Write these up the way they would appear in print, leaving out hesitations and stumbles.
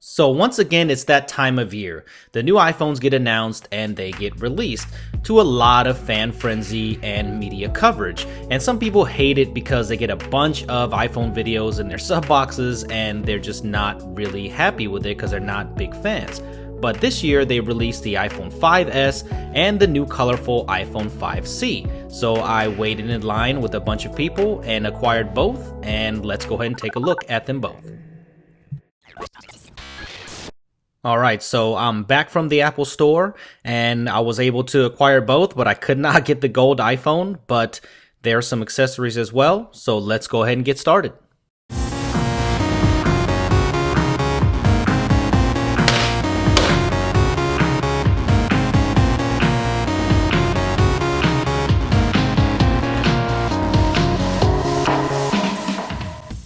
So once again, it's that time of year. The new iPhones get announced and they get released to a lot of fan frenzy and media coverage. And some people hate it because they get a bunch of iPhone videos in their sub boxes and they're just not really happy with it because they're not big fans. But this year they released the iPhone 5S and the new colorful iPhone 5C. So I waited in line with a bunch of people and acquired both, and let's go ahead and take a look at them both. Alright, so I'm back from the Apple Store, and I was able to acquire both, but I could not get the gold iPhone, but there are some accessories as well, so let's go ahead and get started.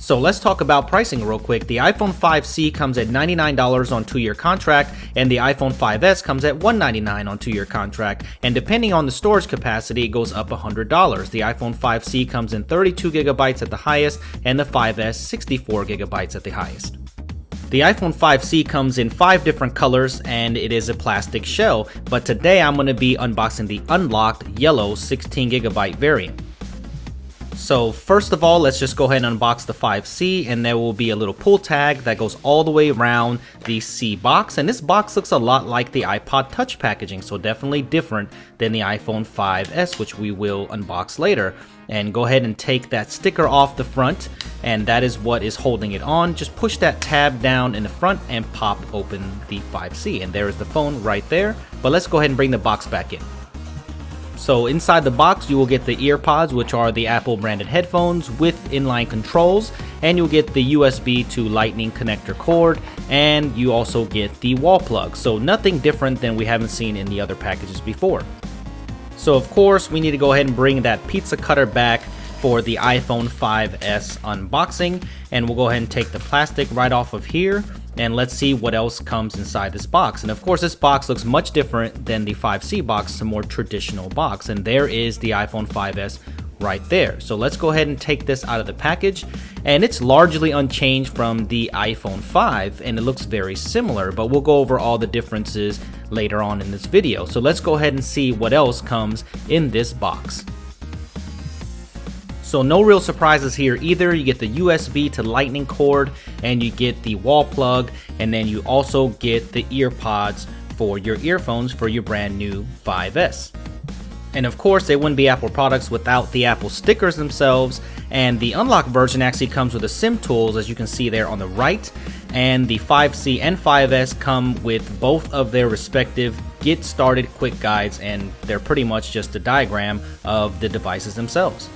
So let's talk about pricing real quick. The iPhone 5C comes at $99 on 2-year contract, and the iPhone 5S comes at $199 on 2-year contract. And depending on the storage capacity, it goes up $100. The iPhone 5C comes in 32 gigabytes at the highest, and the 5S 64 gigabytes at the highest. The iPhone 5C comes in 5 different colors, and it is a plastic shell. But today I'm going to be unboxing the unlocked yellow 16 gigabyte variant. So first of all, let's just go ahead and unbox the 5C, and there will be a little pull tag that goes all the way around the C box, and this box looks a lot like the iPod Touch packaging, so definitely different than the iPhone 5S, which we will unbox later. And go ahead and take that sticker off the front, and that is what is holding it on. Just push that tab down in the front and pop open the 5C, and there is the phone right there. But let's go ahead and bring the box back in. So inside the box, you will get the EarPods, which are the Apple branded headphones with inline controls, and you'll get the USB to Lightning connector cord, and you also get the wall plug. So nothing different than we haven't seen in the other packages before. So of course, we need to go ahead and bring that pizza cutter back for the iPhone 5S unboxing, and we'll go ahead and take the plastic right off of here, and let's see what else comes inside this box. And of course, this box looks much different than the 5C box. It's a more traditional box, and there is the iPhone 5S right there. So let's go ahead and take this out of the package, and it's largely unchanged from the iPhone 5, and it looks very similar, but we'll go over all the differences later on in this video. So let's go ahead and see what else comes in this box. So no real surprises here either. You get the USB to Lightning cord, and you get the wall plug, and then you also get the EarPods for your earphones for your brand new 5S. And of course, they wouldn't be Apple products without the Apple stickers themselves, and the unlocked version actually comes with the SIM tools, as you can see there on the right, and the 5C and 5S come with both of their respective get started quick guides, and they're pretty much just a diagram of the devices themselves.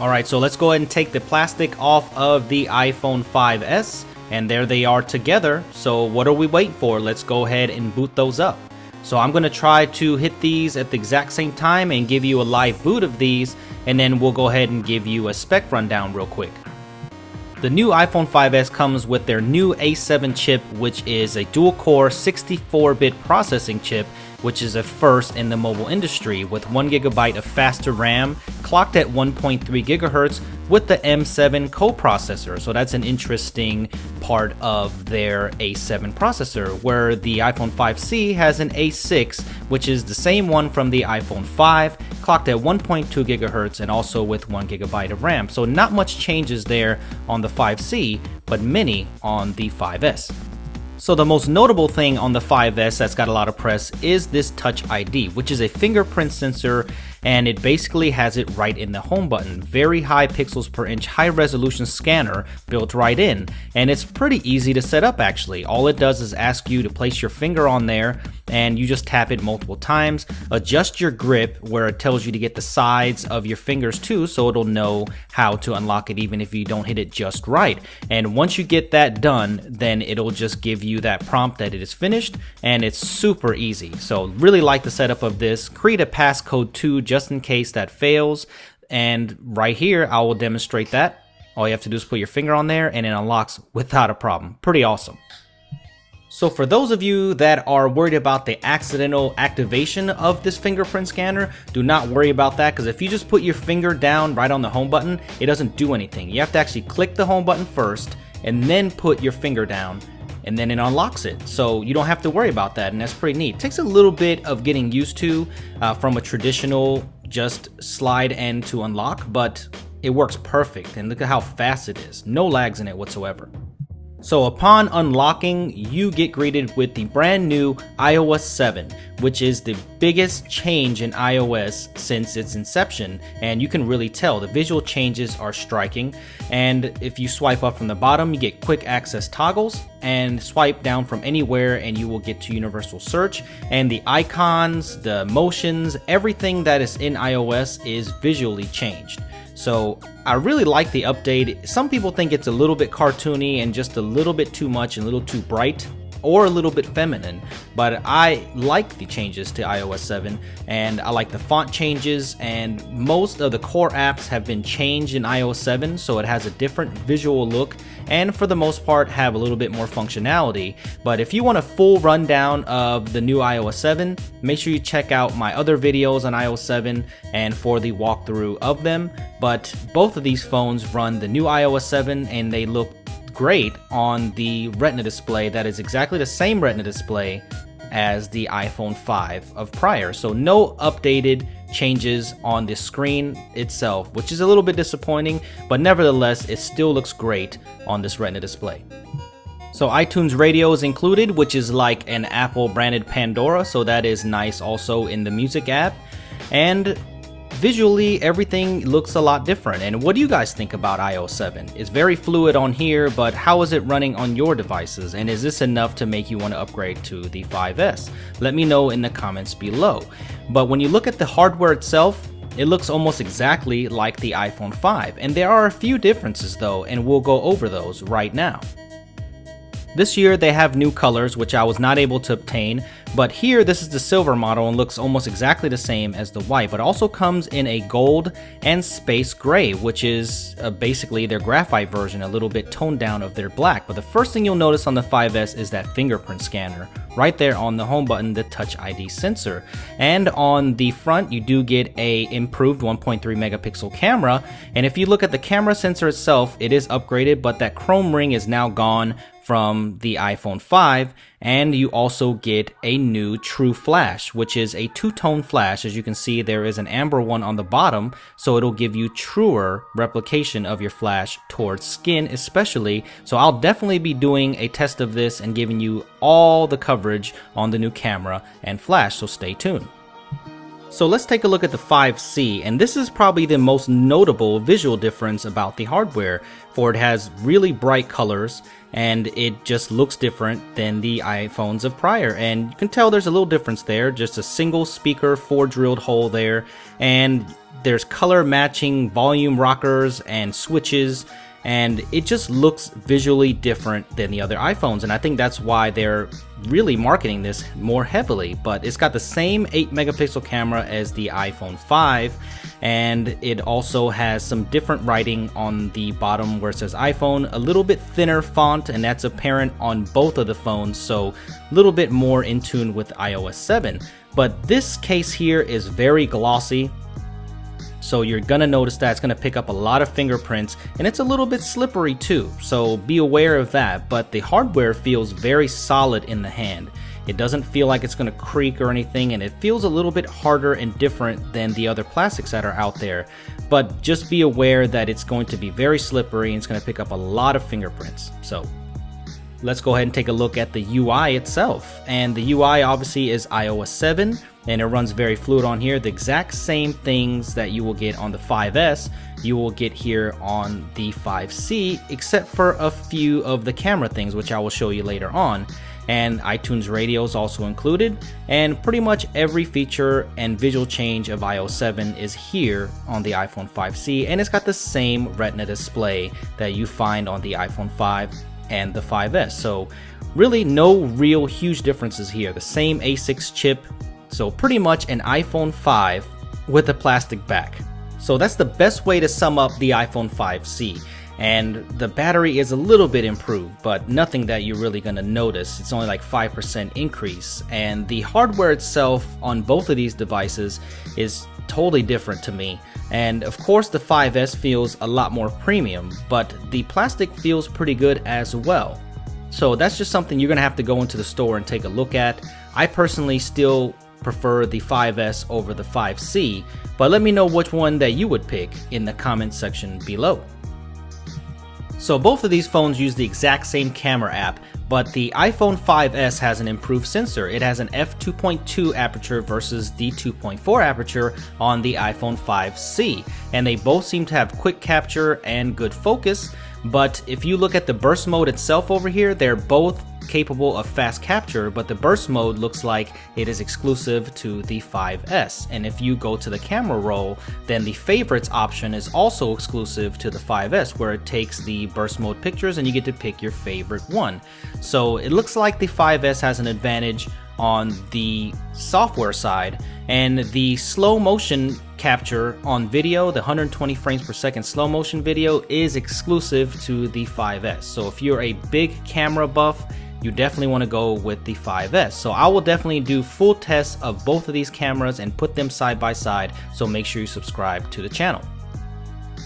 Alright, so let's go ahead and take the plastic off of the iPhone 5S, and there they are together. So what are we waiting for? Let's go ahead and boot those up. So I'm going to try to hit these at the exact same time and give you a live boot of these, and then we'll go ahead and give you a spec rundown real quick. The new iPhone 5S comes with their new A7 chip, which is a dual-core 64-bit processing chip, which is a first in the mobile industry, with 1 gigabyte of faster RAM, clocked at 1.3 gigahertz with the M7 coprocessor. So that's an interesting part of their A7 processor, where the iPhone 5C has an A6, which is the same one from the iPhone 5, clocked at 1.2 gigahertz and also with 1 gigabyte of RAM. So not much changes there on the 5C, but many on the 5S. So the most notable thing on the 5S that's got a lot of press is this Touch ID, which is a fingerprint sensor, and it basically has it right in the home button. Very high pixels per inch, high resolution scanner built right in, and it's pretty easy to set up actually. All it does is ask you to place your finger on there, and you just tap it multiple times. Adjust your grip where it tells you to get the sides of your fingers too, so it'll know how to unlock it even if you don't hit it just right. And once you get that done, then it'll just give you that prompt that it is finished, and it's super easy. So really like the setup of this. Create a passcode too, just in case that fails, and right here I will demonstrate that. All you have to do is put your finger on there and it unlocks without a problem. Pretty awesome. So for those of you that are worried about the accidental activation of this fingerprint scanner, do not worry about that, because if you just put your finger down right on the home button, it doesn't do anything. You have to actually click the home button first and then put your finger down, and then it unlocks it. So you don't have to worry about that, and that's pretty neat. It takes a little bit of getting used to from a traditional just slide end to unlock, but it works perfect, and look at how fast it is. No lags in it whatsoever. So upon unlocking, you get greeted with the brand new iOS 7, which is the biggest change in iOS since its inception, and you can really tell the visual changes are striking. And if you swipe up from the bottom, you get quick access toggles, and swipe down from anywhere and you will get to universal search, and the icons, the motions, everything that is in iOS is visually changed. So I really like the update. Some people think it's a little bit cartoony and just a little bit too much and a little too bright or a little bit feminine, but I like the changes to iOS 7, and I like the font changes, and most of the core apps have been changed in iOS 7, so it has a different visual look and for the most part have a little bit more functionality. But if you want a full rundown of the new iOS 7, make sure you check out my other videos on iOS 7 and for the walkthrough of them. But both of these phones run the new iOS 7 and they look great on the Retina display that is exactly the same Retina display as the iPhone 5 of prior. So no updated changes on the screen itself, which is a little bit disappointing, but nevertheless it still looks great on this Retina display. So iTunes Radio is included, which is like an Apple branded Pandora, so that is nice also in the music app. And visually, everything looks a lot different. And what do you guys think about iOS 7? It's very fluid on here, but how is it running on your devices? And is this enough to make you want to upgrade to the 5S? Let me know in the comments below. But when you look at the hardware itself, it looks almost exactly like the iPhone 5. And there are a few differences though, and we'll go over those right now. This year they have new colors, which I was not able to obtain, but here this is the silver model and looks almost exactly the same as the white, but also comes in a gold and space gray, which is basically their graphite version, a little bit toned down of their black. But the first thing you'll notice on the 5S is that fingerprint scanner right there on the home button, the Touch ID sensor. And on the front you do get a improved 1.3 megapixel camera, and if you look at the camera sensor itself, it is upgraded, but that chrome ring is now gone from the iPhone 5, and you also get a new True Flash, which is a two-tone flash. As you can see, there is an amber one on the bottom, so it'll give you truer replication of your flash towards skin especially. So I'll definitely be doing a test of this and giving you all the coverage on the new camera and flash, so stay tuned. So let's take a look at the 5C, and this is probably the most notable visual difference about the hardware, for it has really bright colors and it just looks different than the iPhones of prior. And you can tell there's a little difference there, just a single speaker 4 drilled hole there, and there's color matching volume rockers and switches, and it just looks visually different than the other iPhones, and I think that's why they're really marketing this more heavily. But it's got the same 8 megapixel camera as the iPhone 5, and it also has some different writing on the bottom where it says iPhone, a little bit thinner font, and that's apparent on both of the phones, so a little bit more in tune with iOS 7. But this case here is very glossy, so you're gonna notice that it's gonna pick up a lot of fingerprints, and it's a little bit slippery too, so be aware of that. But the hardware feels very solid in the hand. It doesn't feel like it's gonna creak or anything, and it feels a little bit harder and different than the other plastics that are out there. But just be aware that it's going to be very slippery and it's gonna pick up a lot of fingerprints. So let's go ahead and take a look at the UI itself. And the UI obviously is iOS 7, and it runs very fluid on here. The exact same things that you will get on the 5S, you will get here on the 5C, except for a few of the camera things, which I will show you later on. And iTunes Radio is also included, and pretty much every feature and visual change of iOS 7 is here on the iPhone 5C, and it's got the same Retina display that you find on the iPhone 5 and the 5S. So really no real huge differences here. The same A6 chip, so pretty much an iPhone 5 with a plastic back. So that's the best way to sum up the iPhone 5C. And the battery is a little bit improved, but nothing that you're really gonna notice. It's only like 5% increase. And the hardware itself on both of these devices is totally different to me. And of course the 5S feels a lot more premium, but the plastic feels pretty good as well. So that's just something you're gonna have to go into the store and take a look at. I personally still prefer the 5S over the 5C, but let me know which one that you would pick in the comment section below. So both of these phones use the exact same camera app, but the iPhone 5S has an improved sensor. It has an f2.2 aperture versus the 2.4 aperture on the iPhone 5C, and they both seem to have quick capture and good focus. But if you look at the burst mode itself over here, they're both capable of fast capture, but the burst mode looks like it is exclusive to the 5S. And if you go to the camera roll, then the favorites option is also exclusive to the 5S, where it takes the burst mode pictures and you get to pick your favorite one. So it looks like the 5S has an advantage on the software side, and the slow motion capture on video, the 120 frames per second slow motion video, is exclusive to the 5S. So if you're a big camera buff, you definitely want to go with the 5S. So I will definitely do full tests of both of these cameras and put them side by side, so make sure you subscribe to the channel.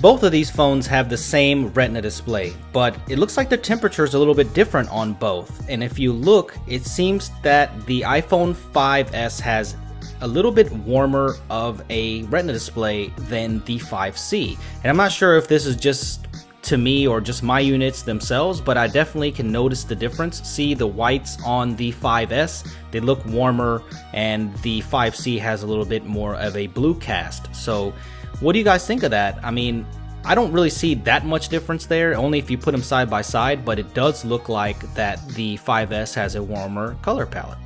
Both of these phones have the same Retina display, but it looks like the temperature is a little bit different on both. And if you look, it seems that the iPhone 5S has a little bit warmer of a Retina display than the 5C. And I'm not sure if this is just to me or just my units themselves, but I definitely can notice the difference. See the whites on the 5S, they look warmer, and the 5C has a little bit more of a blue cast. So what do you guys think of that? I mean, I don't really see that much difference there, only if you put them side by side, but it does look like that the 5S has a warmer color palette.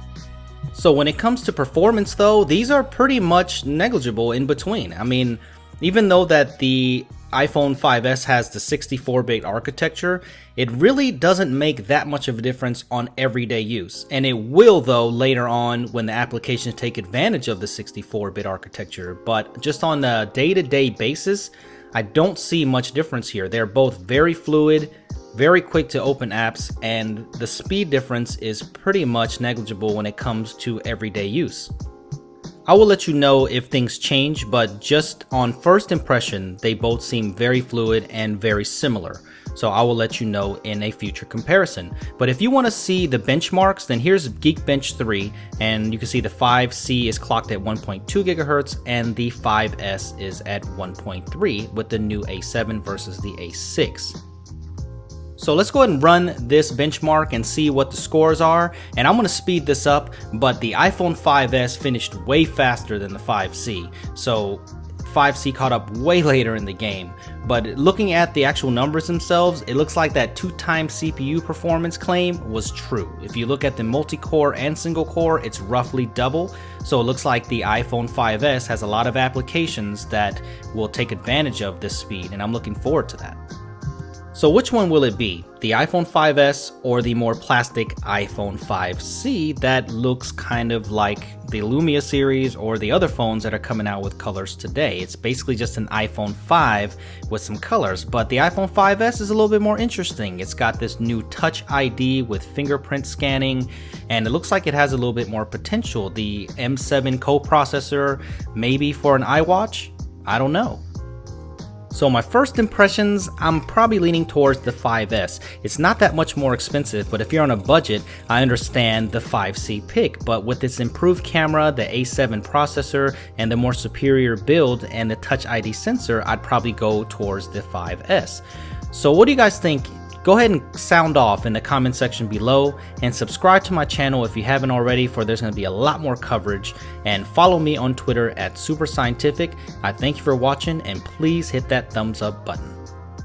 So when it comes to performance though, these are pretty much negligible in between. I mean, even though that the iPhone 5S has the 64-bit architecture, it really doesn't make that much of a difference on everyday use. And it will though later on when the applications take advantage of the 64-bit architecture. But just on a day-to-day basis, I don't see much difference here. They're both very fluid, very quick to open apps, and the speed difference is pretty much negligible when it comes to everyday use. I will let you know if things change, but just on first impression, they both seem very fluid and very similar. So I will let you know in a future comparison. But if you want to see the benchmarks, then here's Geekbench 3, and you can see the 5C is clocked at 1.2 gigahertz and the 5S is at 1.3 with the new A7 versus the A6. So let's go ahead and run this benchmark and see what the scores are. And I'm going to speed this up, but the iPhone 5S finished way faster than the 5C. So 5C caught up way later in the game. But looking at the actual numbers themselves, it looks like that 2x CPU performance claim was true. If you look at the multi-core and single core, it's roughly double. So it looks like the iPhone 5S has a lot of applications that will take advantage of this speed, and I'm looking forward to that. So which one will it be? The iPhone 5S or the more plastic iPhone 5C that looks kind of like the Lumia series or the other phones that are coming out with colors today? It's basically just an iPhone 5 with some colors, but the iPhone 5S is a little bit more interesting. It's got this new Touch ID with fingerprint scanning, and it looks like it has a little bit more potential. The M7 co-processor, maybe for an iWatch? I don't know. So my first impressions, I'm probably leaning towards the 5S. It's not that much more expensive, but if you're on a budget, I understand the 5C pick. But with its improved camera, the A7 processor, and the more superior build and the Touch ID sensor, I'd probably go towards the 5S. So what do you guys think? Go ahead and sound off in the comment section below, and subscribe to my channel if you haven't already, for there's going to be a lot more coverage, and follow me on Twitter at SuperScientific. I thank you for watching, and please hit that thumbs up button.